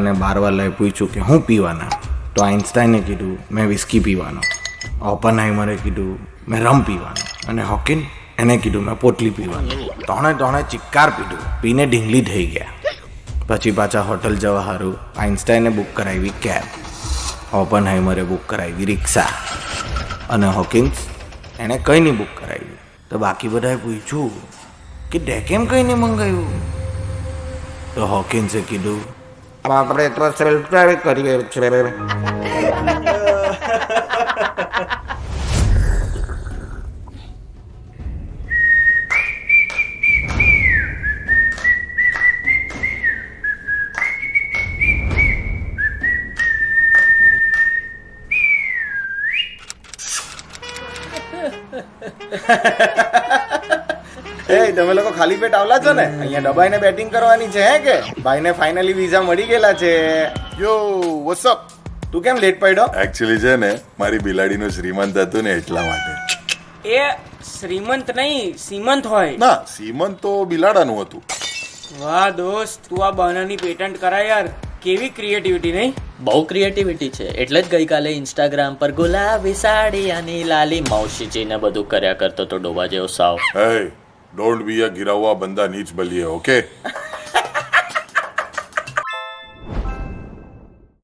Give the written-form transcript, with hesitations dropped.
અને બારવાલાએ પૂછ્યું કે હું પીવાના, તો આઇન્સ્ટાઈને કીધું મેં વિસ્કી પીવાનો, ઓપનહાઇમરે કીધું મેં રમ પીવાનો, અને હોકિન એને કીધું મેં પોટલી પીવાનું. ત્રણે ચિક્કાર પીધું, પીને ઢીંગલી થઈ ગયા. પછી પાછા હોટલ જવા સારું આઇન્સ્ટાઈને બુક કરાવી કેબ, ઓપનહાઇમરે બુક કરાવી રિક્ષા, અને હોકિન્સ એણે કંઈ નહીં બુક કરાવી. તો બાકી બધાએ પૂછ્યું કે તે કેમ કંઈ નહીં મંગાવ્યું? તો હોકિન્સે કીધું આપણે તો સેલ્ફ ડ્રાઈવ કરીએ છીએ. તમે લોકો ખાલી પેટ આવલા છો ને? અહીંયા દબાઈને બેટિંગ કરવાની છે હે કે? ભાઈને ફાઇનલી વિઝા મળી ગયેલા છે. યો વોટ્સ અપ? તું કેમ લેટ પડ્યો? એકચ્યુઅલી છે ને મારી બિલાડીનું શ્રીમંત હતું ને એટલા માટે. એ શ્રીમંત નહીં સીમંત હોય. ના, સીમંત તો બિલાડાનું હતું. વાહ દોસ્ત, તું આ બહાનાની પેટન્ટ કરાય યાર. કેવી ક્રિએટિવિટી નહીં? બહુ ક્રિએટિવિટી છે, એટલે જ ગઈકાલે ઇન્સ્ટાગ્રામ પર ગુલાબી સાડી અને લાલી મૌસીજીને બધું કર્યા કરતો તો ડોબા જેવો સાવ. હે, ડોન્ટ બી અ ગિરાવા બંદા નીચ બલીએ, ઓકે?